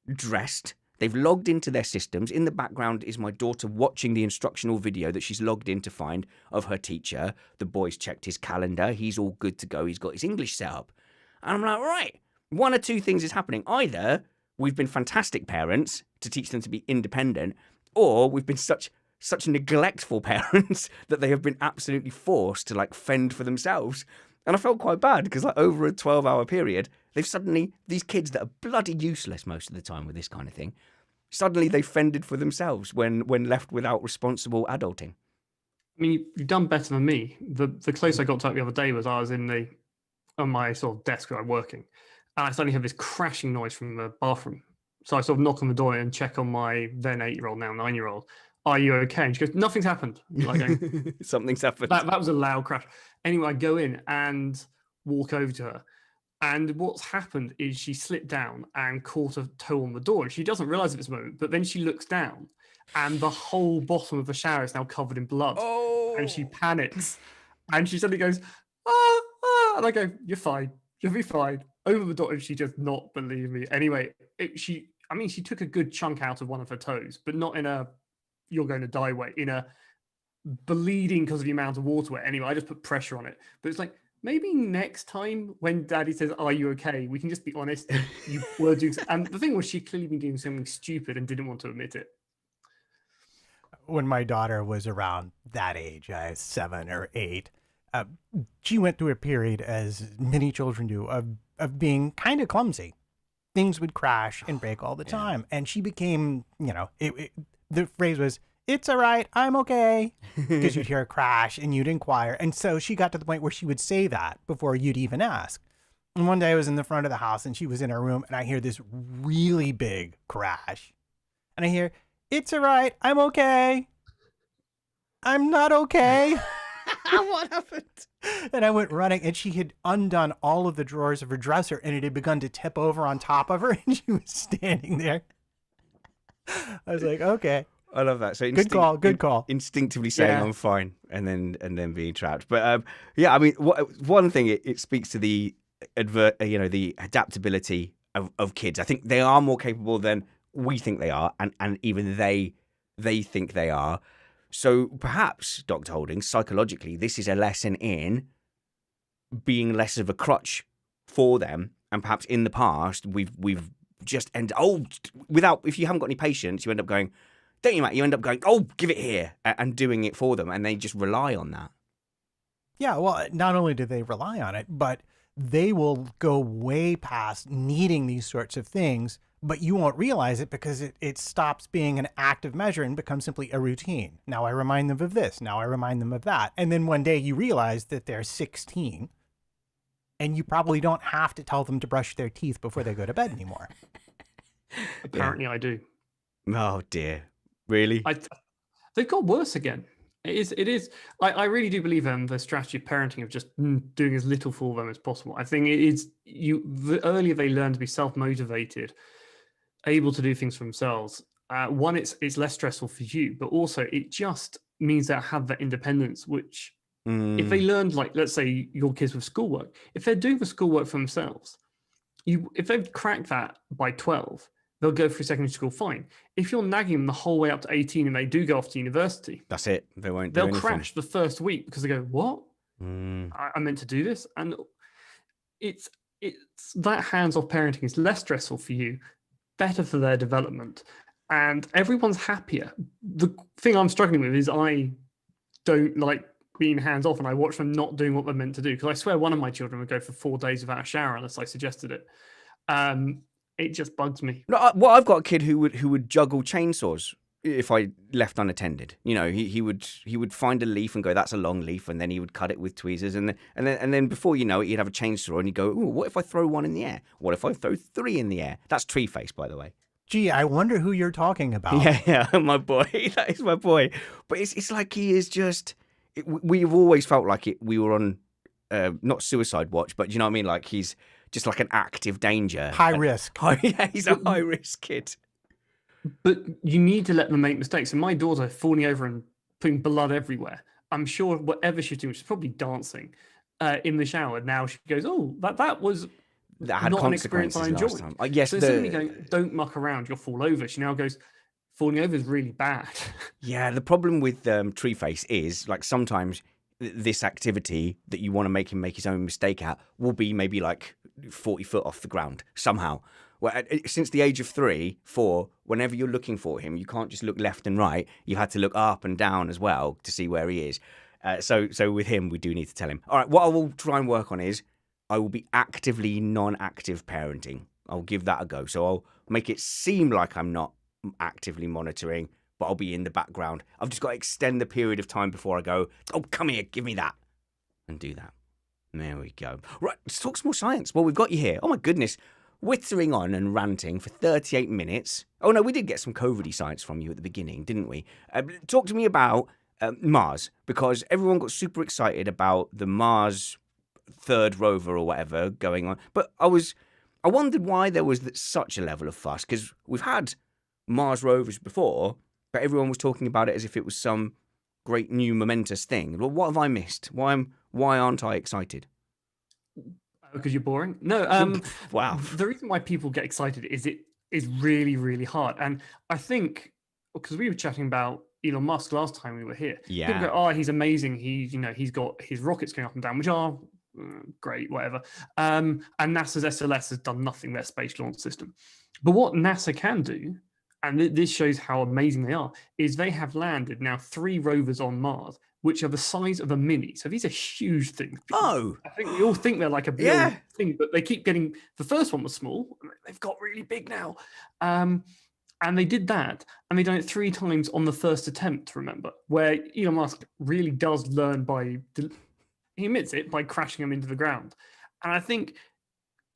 dressed. They've logged into their systems. In the background is my daughter watching the instructional video that she's logged in to find of her teacher. The boy's checked his calendar. He's all good to go. He's got his English set up. And I'm like, right, one or two things is happening. Either we've been fantastic parents to teach them to be independent, or we've been such neglectful parents that they have been absolutely forced to like fend for themselves. And I felt quite bad because like over a 12-hour period, these kids that are bloody useless most of the time with this kind of thing, suddenly they fended for themselves when left without responsible adulting. I mean, you've done better than me. The close I got to it the other day was I was on my sort of desk where I'm working, and I suddenly heard this crashing noise from the bathroom. So I sort of knock on the door and check on my then 8-year-old, now 9-year-old. Are you okay? And she goes, nothing's happened. Like, something's happened. That was a loud crash. Anyway, I go in and walk over to her. And what's happened is she slipped down and caught a toe on the door. And she doesn't realize at this moment, but then she looks down and the whole bottom of the shower is now covered in blood. Oh. And she panics. And she suddenly goes, ah. And I go, you're fine. You'll be fine. Over the door. And she does not believe me. Anyway, she took a good chunk out of one of her toes, but not in a you're going to die way, in a bleeding because of the amount of water way. Anyway, I just put pressure on it. But it's like, maybe next time when Daddy says, are you okay? We can just be honest. You were doing, and the thing was, she'd clearly been doing something stupid and didn't want to admit it. When my daughter was around that age, 7 or 8, she went through a period, as many children do, of being kind of clumsy. Things would crash and break all the time. And she became, the phrase was, it's all right, I'm okay. Because you'd hear a crash and you'd inquire. And so she got to the point where she would say that before you'd even ask. And one day I was in the front of the house and she was in her room and I hear this really big crash. And I hear, it's all right, I'm okay. I'm not okay. What happened? And I went running and she had undone all of the drawers of her dresser and it had begun to tip over on top of her and she was standing there. I was like, okay. I love that. So Good call. Instinctively saying Yeah. I'm fine, and then being trapped. But yeah, I mean, one thing it speaks to the the adaptability of kids. I think they are more capable than we think they are, and even they think they are. So perhaps, Dr. Holdings, psychologically, this is a lesson in being less of a crutch for them, and perhaps in the past we've just if you haven't got any patience, you end up going, don't you, Matt? You end up going, oh, give it here, and doing it for them, and they just rely on that. Yeah, well, not only do they rely on it, but they will go way past needing these sorts of things, but you won't realize it because it stops being an active measure and becomes simply a routine. Now I remind them of this. Now I remind them of that. And then one day you realize that they're 16 and you probably don't have to tell them to brush their teeth before they go to bed anymore. Apparently, I do. Oh, dear. Really? They've got worse again. It is. I really do believe the strategy of parenting of just doing as little for them as possible. I think it is the earlier they learn to be self-motivated, able to do things for themselves. One, it's less stressful for you, but also it just means they have that independence. Which, if they learned, like let's say your kids with schoolwork, if they're doing the schoolwork for themselves, if they've cracked that by 12. They'll go through secondary school fine. If you're nagging them the whole way up to 18 and they do go off to university, that's it. They won't. They'll crash the first week because they go, "What? Mm. I meant to do this," and it's that hands-off parenting is less stressful for you, better for their development, and everyone's happier. The thing I'm struggling with is I don't like being hands-off, and I watch them not doing what they're meant to do because I swear one of my children would go for 4 days without a shower unless I suggested it. It just bugs me. No, I've got a kid who would juggle chainsaws if I left unattended. You know, he would find a leaf and go, that's a long leaf, and then he would cut it with tweezers, and then before you know it, he'd have a chainsaw, and he'd go, ooh, what if I throw one in the air? What if I throw 3 in the air? That's Tree Face, by the way. Gee, I wonder who you're talking about. Yeah, my boy. That is my boy. But it's like he is just. We've always felt like we were on not suicide watch, but you know what I mean. Like he's just like an active danger. High risk. Yeah, he's a high risk kid. But you need to let them make mistakes. And my daughter falling over and putting blood everywhere. I'm sure whatever she's doing, she's probably dancing in the shower. Now she goes, oh, that was that had not an experience I enjoyed. Last time. Yes, so instead of me going, don't muck around, you'll fall over. She now goes, falling over is really bad. Yeah, the problem with Tree Face is like sometimes this activity that you want to make him make his own mistake at will be maybe like 40 foot off the ground somehow. Well, since the age of 3, 4, whenever you're looking for him, you can't just look left and right. You had to look up and down as well to see where he is. So with him, we do need to tell him. All right, what I will try and work on is I will be actively non-active parenting. I'll give that a go. So I'll make it seem like I'm not actively monitoring, but I'll be in the background. I've just got to extend the period of time before I go, oh, come here, give me that, and do that. There we go. Right, let's talk some more science. Well, we've got you here. Oh, my goodness. Whittering on and ranting for 38 minutes. Oh, no, we did get some COVID-y science from you at the beginning, didn't we? Talk to me about Mars, because everyone got super excited about the Mars 3rd rover or whatever going on. But I wondered why there was such a level of fuss, because we've had Mars rovers before, but everyone was talking about it as if it was some great new momentous thing. Well, what have I missed? Why aren't I excited? Because you're boring? No. Wow. The reason why people get excited is it is really, really hard. And I think because we were chatting about Elon Musk last time we were here. Yeah. People go, oh, he's amazing. He's got his rockets going up and down, which are great, whatever. And NASA's SLS has done nothing, their space launch system. But what NASA can do, and this shows how amazing they are, is they have landed now 3 rovers on Mars, which are the size of a Mini. So these are huge things. Oh. I think we all think they're like a big thing, but they keep getting, the first one was small, they've got really big now. And And they did that, and they done it 3 times on the first attempt, remember, where Elon Musk really does learn he admits it, by crashing them into the ground. And I think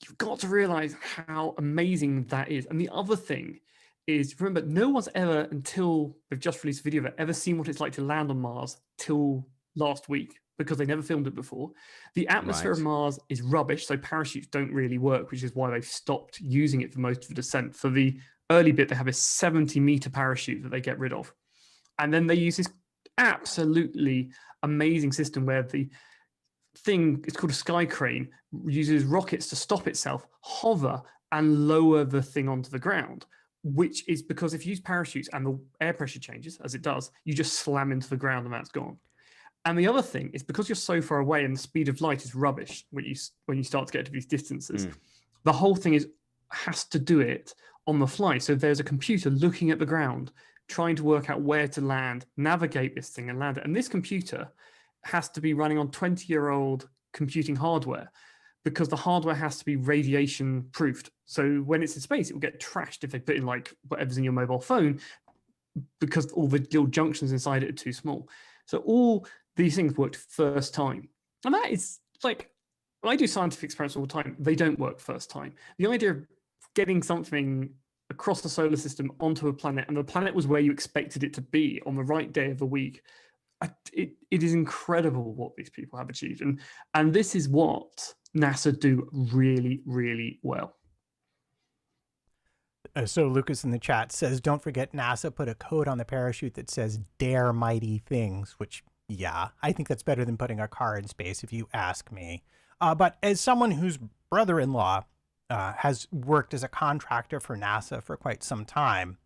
you've got to realize how amazing that is. And the other thing is, remember, no one's ever, until they've just released a video of it, ever seen what it's like to land on Mars till last week, because they never filmed it before. The atmosphere of Mars is rubbish, so parachutes don't really work, which is why they've stopped using it for most of the descent. For the early bit, they have a 70-meter parachute that they get rid of. And then they use this absolutely amazing system where the thing, it's called a sky crane, uses rockets to stop itself, hover, and lower the thing onto the ground, which is because if you use parachutes and the air pressure changes, as it does, you just slam into the ground and that's gone. And the other thing is, because you're so far away and the speed of light is rubbish when you start to get to these distances, the whole thing has to do it on the fly. So there's a computer looking at the ground, trying to work out where to land, navigate this thing and land it. And this computer has to be running on 20-year-old computing hardware, because the hardware has to be radiation proofed. So when it's in space, it will get trashed if they put in like whatever's in your mobile phone, because all the little junctions inside it are too small. So all these things worked first time. And that is like, I do scientific experiments all the time. They don't work first time. The idea of getting something across the solar system onto a planet, and the planet was where you expected it to be on the right day of the week, it is incredible what these people have achieved. And this is what NASA do really, really well. So Lucas in the chat says, don't forget NASA put a code on the parachute that says dare mighty things, which, yeah, I think that's better than putting a car in space, if you ask me. But as someone whose brother-in-law has worked as a contractor for NASA for quite some time,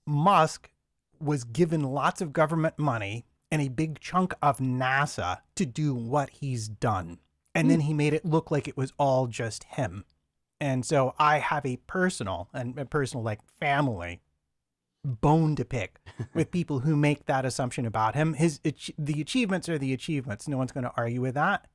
Musk was given lots of government money and a big chunk of NASA to do what he's done. And then he made it look like it was all just him. And so I have a personal like family bone to pick with people who make that assumption about him. The achievements are the achievements. No one's going to argue with that.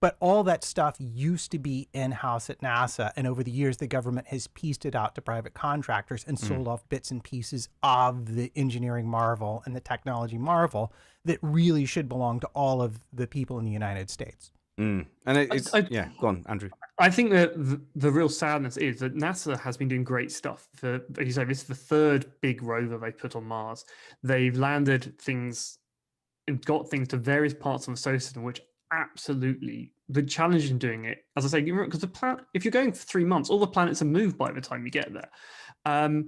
But all that stuff used to be in-house at NASA, and over the years, the government has pieced it out to private contractors and sold off bits and pieces of the engineering marvel and the technology marvel that really should belong to all of the people in the United States. And yeah, go on, Andrew. I think that the real sadness is that NASA has been doing great stuff. As you say, this is the 3rd big rover they put on Mars. They've landed things and got things to various parts of the solar system, which absolutely the challenge in doing it, as I say, because the planet, if you're going for 3 months, all the planets are moved by the time you get there.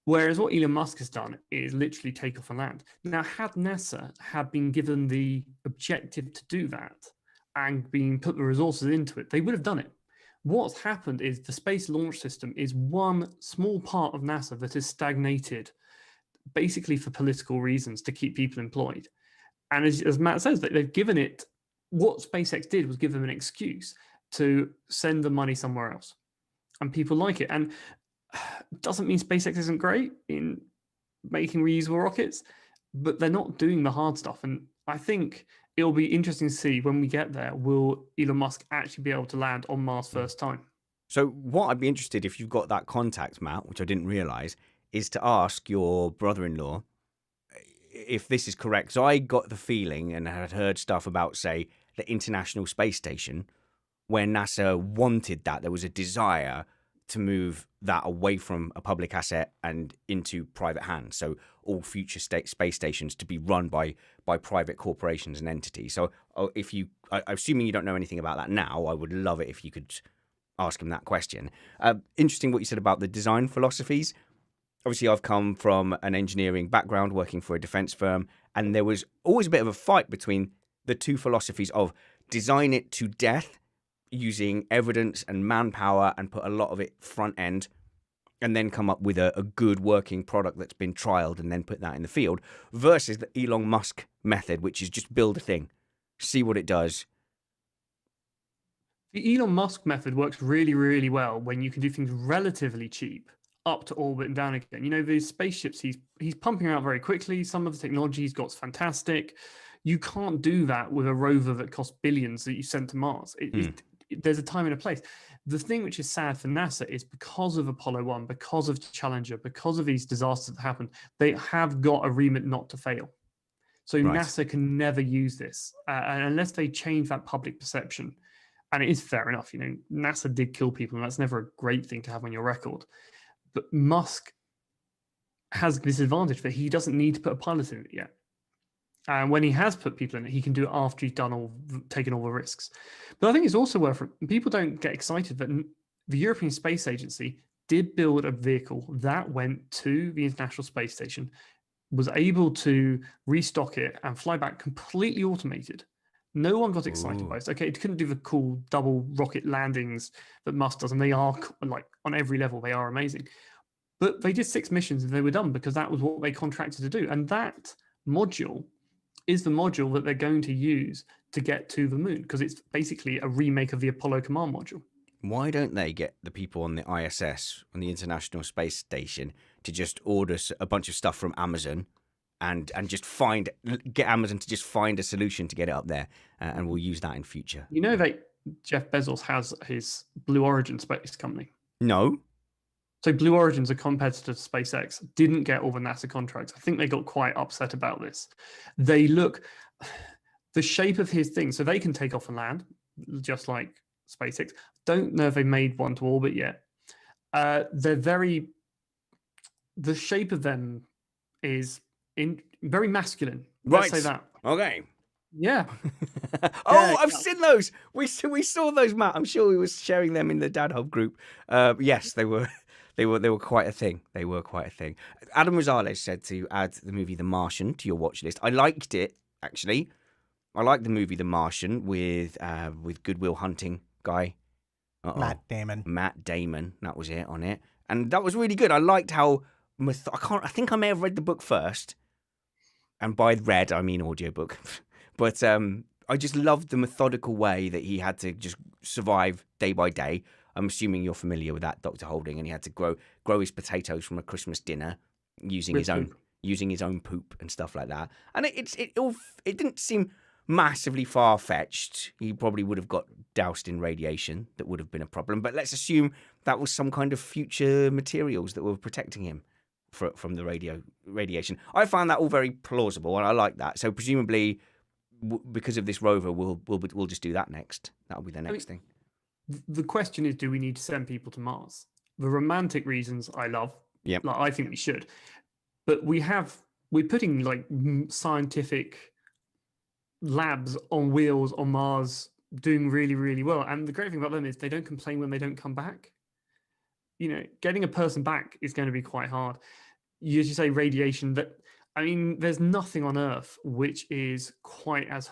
Whereas what Elon Musk has done is literally take off and land. Now, had NASA had been given the objective to do that and been put the resources into it, they would have done it. What's happened is the Space Launch System is one small part of NASA that has stagnated, basically for political reasons, to keep people employed. And as Matt says, they've given it, what SpaceX did was give them an excuse to send the money somewhere else. And people like it. And it doesn't mean SpaceX isn't great in making reusable rockets, but they're not doing the hard stuff. And I think it'll be interesting to see when we get there, will Elon Musk actually be able to land on Mars first time? So what I'd be interested, if you've got that contact, Matt, which I didn't realize, is to ask your brother-in-law if this is correct. So I got the feeling and had heard stuff about, say, the International Space Station, where NASA wanted that. There was a desire to move that away from a public asset and into private hands. So all future space stations to be run by private corporations and entities. So assuming you don't know anything about that now, I would love it if you could ask him that question. Interesting what you said about the design philosophies. Obviously, I've come from an engineering background working for a defense firm, and there was always a bit of a fight between the two philosophies of design it to death using evidence and manpower and put a lot of it front end, and then come up with a good working product that's been trialed and then put that in the field, versus the Elon Musk method, which is just build a thing, see what it does. The Elon Musk method works really, really well when you can do things relatively cheap, up to orbit and down again. You know, these spaceships he's pumping out very quickly. Some of the technology he's got's fantastic. You can't do that with a rover that costs billions that you send to Mars. there's a time and a place. The thing which is sad for NASA is because of Apollo 1, because of Challenger, because of these disasters that happened, they have got a remit not to fail. So Right. NASA can never use this and unless they change that public perception. And it is fair enough, NASA did kill people, and that's never a great thing to have on your record. But Musk has this advantage that he doesn't need to put a pilot in it yet. And when he has put people in it, he can do it after he's taken all the risks. But I think it's also worth it. People don't get excited that the European Space Agency did build a vehicle that went to the International Space Station, was able to restock it and fly back completely automated. No one got excited by it. Okay, it couldn't do the cool double rocket landings that Musk does, and they are like on every level, they are amazing. But they did 6 missions and they were done because that was what they contracted to do. And that module is the module that they're going to use to get to the moon, because it's basically a remake of the Apollo command module. Why don't they get the people on the ISS, on the International Space Station, to just order a bunch of stuff from Amazon and just get Amazon to just find a solution to get it up there, and we'll use that in future? That Jeff Bezos has his Blue Origin space company. No. So Blue Origin's a competitor to SpaceX, didn't get all the NASA contracts. I think they got quite upset about this. The shape of his thing, so they can take off and land, just like SpaceX. Don't know if they made one to orbit yet. The shape of them is very masculine. Right. Let's say that. Okay. Yeah. I've seen those. We saw those, Matt. I'm sure we were sharing them in the Dad Hub group. Yes, they were. They were quite a thing. They were quite a thing. Adam Rosales said to add the movie The Martian to your watch list. I liked it, actually. I liked the movie The Martian with Good Will Hunting guy. Matt Damon. Matt Damon. That was it on it, and that was really good. I liked how I think I may have read the book first, and by read I mean audiobook. But I just loved the methodical way that he had to just survive day by day. I'm assuming you're familiar with that, Dr. Holding, and he had to grow his potatoes from a Christmas dinner using his own poop and stuff like that. And it didn't seem massively far-fetched. He probably would have got doused in radiation. That would have been a problem. But let's assume that was some kind of future materials that were protecting him from the radiation. I found that all very plausible, and I like that. So presumably, because of this rover, we'll just do that next. That'll be the next thing. The question is, do we need to send people to Mars? The romantic reasons I love. Yeah. Like, I think we should. But we're putting like scientific labs on wheels on Mars doing really, really well. And the great thing about them is they don't complain when they don't come back. Getting a person back is going to be quite hard. As you say, radiation, there's nothing on Earth which is quite as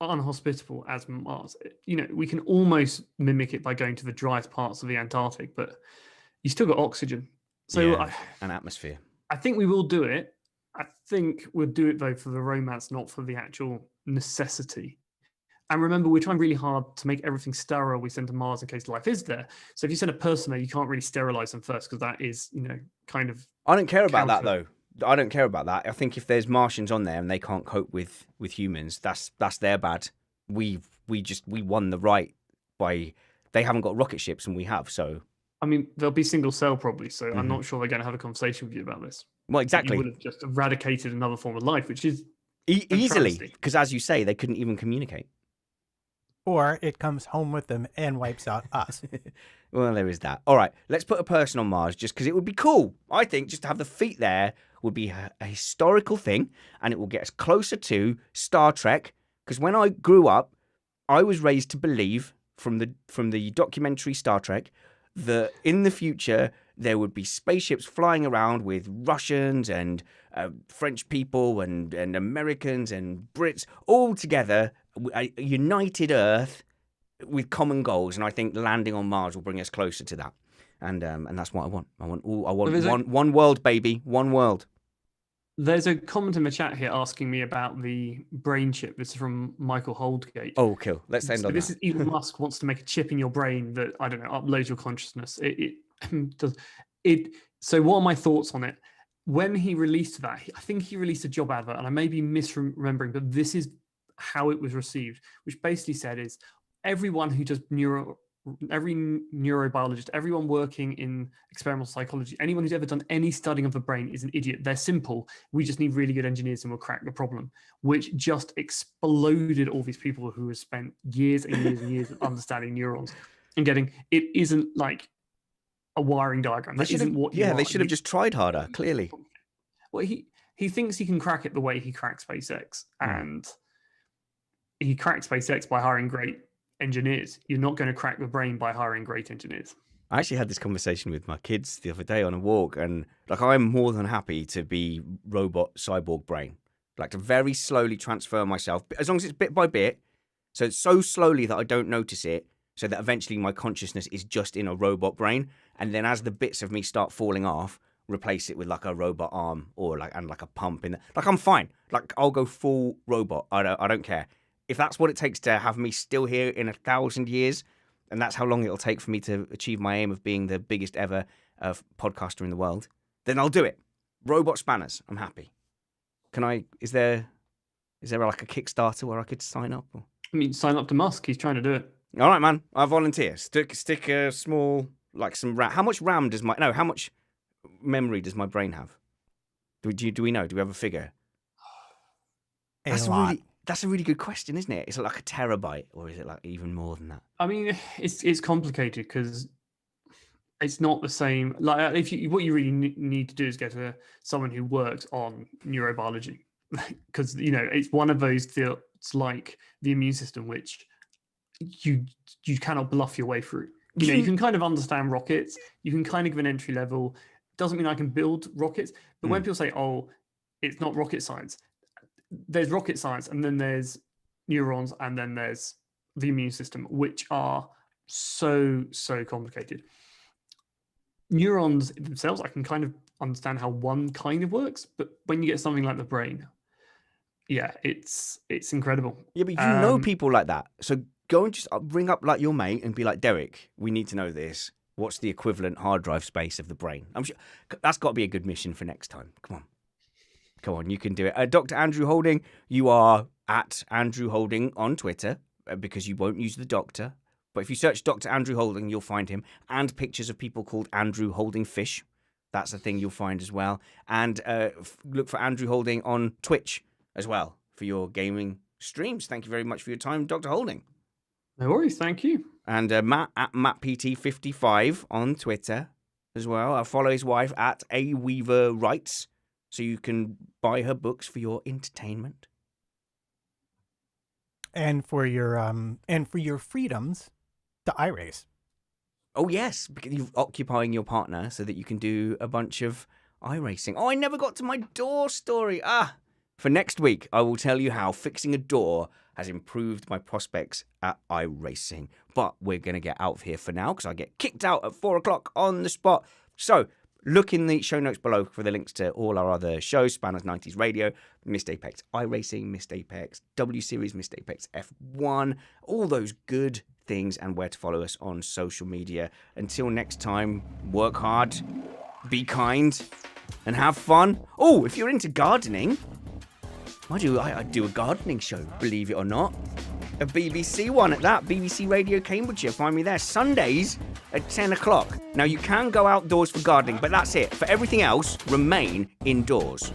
unhospitable as Mars. We can almost mimic it by going to the driest parts of the Antarctic, but you still got oxygen. So an atmosphere. I think we will do it. I think we'll do it though for the romance, not for the actual necessity. And remember, we're trying really hard to make everything sterile we send to Mars in case life is there. So if you send a person there, you can't really sterilize them first, because that is, kind of. I don't care about that though. I don't care about that. I think if there's Martians on there and they can't cope with humans, that's their bad. We won the right by they haven't got rocket ships and we have. So they'll be single cell probably. So I'm not sure they're going to have a conversation with you about this. Well, exactly. You would have just eradicated another form of life, which is easily, because as you say, they couldn't even communicate. Or it comes home with them and wipes out us. Well, there is that. All right, let's put a person on Mars just because it would be cool. I think just to have the feet there would be a historical thing, and it will get us closer to Star Trek. Because when I grew up, I was raised to believe from the documentary Star Trek that in the future there would be spaceships flying around with Russians and French people and Americans and Brits all together, a united Earth with common goals. And I think landing on Mars will bring us closer to that. And that's what I want. I want one world, baby, one world. There's a comment in the chat here asking me about the brain chip. This is from Michael Holdgate. Oh, cool. Let's end on this that. Is Elon Musk wants to make a chip in your brain that, I don't know, uploads your consciousness. It does it. So what are my thoughts on it? When he released that, I think he released a job advert, and I may be misremembering, but this is how it was received, which basically said is, everyone who does every neurobiologist, everyone working in experimental psychology, anyone who's ever done any studying of the brain is an idiot. They're simple. We just need really good engineers and we'll crack the problem, which just exploded all these people who have spent years and years and years understanding neurons and getting, it isn't like a wiring diagram. That isn't what you are. They should have just tried harder, clearly. Well, he thinks he can crack it the way he cracked SpaceX, and he cracked SpaceX by hiring great engineers. You're not going to crack the brain by hiring great engineers. I actually had this conversation with my kids the other day on a walk, and like I'm more than happy to be robot cyborg brain, like to very slowly transfer myself, as long as it's bit by bit, so it's so slowly that I don't notice it, so that eventually my consciousness is just in a robot brain, and then as the bits of me start falling off, replace it with like a robot arm or like a pump in. Like I'm fine. Like I'll go full robot. I don't care. If that's what it takes to have me still here in 1,000 years, and that's how long it'll take for me to achieve my aim of being the biggest ever podcaster in the world, then I'll do it. Robot spanners. I'm happy. Can I? Is there like a Kickstarter where I could sign up? Or? I mean, sign up to Musk. He's trying to do it. All right, man. I volunteer. Stick a small, like some RAM. How much RAM does how much memory does my brain have? Do we know? Do we have a figure? That's a really good question, isn't it? Is it like a terabyte, or is it like even more than that? I mean, it's complicated because it's not the same. Like, what you really need to do is get to someone who works on neurobiology, because it's one of those fields like the immune system, which you cannot bluff your way through. You can kind of understand rockets. You can kind of give an entry level. Doesn't mean I can build rockets, but when people say, "Oh, it's not rocket science," there's rocket science, and then there's neurons, and then there's the immune system, which are so complicated. Neurons themselves, I can kind of understand how one kind of works, but when you get something like the brain, it's incredible. Yeah, but you know people like that, so go and just ring up like your mate and be like, Derek, we need to know this. What's the equivalent hard drive space of the brain? I'm sure that's got to be a good mission for next time. Come on, you can do it. Dr. Andrew Holding, you are at Andrew Holding on Twitter because you won't use the doctor. But if you search Dr. Andrew Holding, you'll find him, and pictures of people called Andrew Holding Fish. That's a thing you'll find as well. And look for Andrew Holding on Twitch as well for your gaming streams. Thank you very much for your time, Dr. Holding. No worries, thank you. And Matt at MattPT55 on Twitter as well. I'll follow his wife at A Weaver Writes, so you can buy her books for your entertainment. And for your freedoms, the iRace. Oh yes, because you're occupying your partner so that you can do a bunch of iRacing. Oh, I never got to my door story. For next week, I will tell you how fixing a door has improved my prospects at iRacing. But we're going to get out of here for now because I get kicked out at 4:00 on the spot. So look in the show notes below for the links to all our other shows, Spanners 90s Radio, Missed Apex iRacing, Missed Apex W Series, Missed Apex F1, all those good things, and where to follow us on social media. Until next time, work hard, be kind, and have fun. Oh, if you're into gardening, I do a gardening show, believe it or not. A BBC one at that, BBC Radio Cambridgeshire. Find me there Sundays at 10:00. Now, you can go outdoors for gardening, but that's it. For everything else, remain indoors.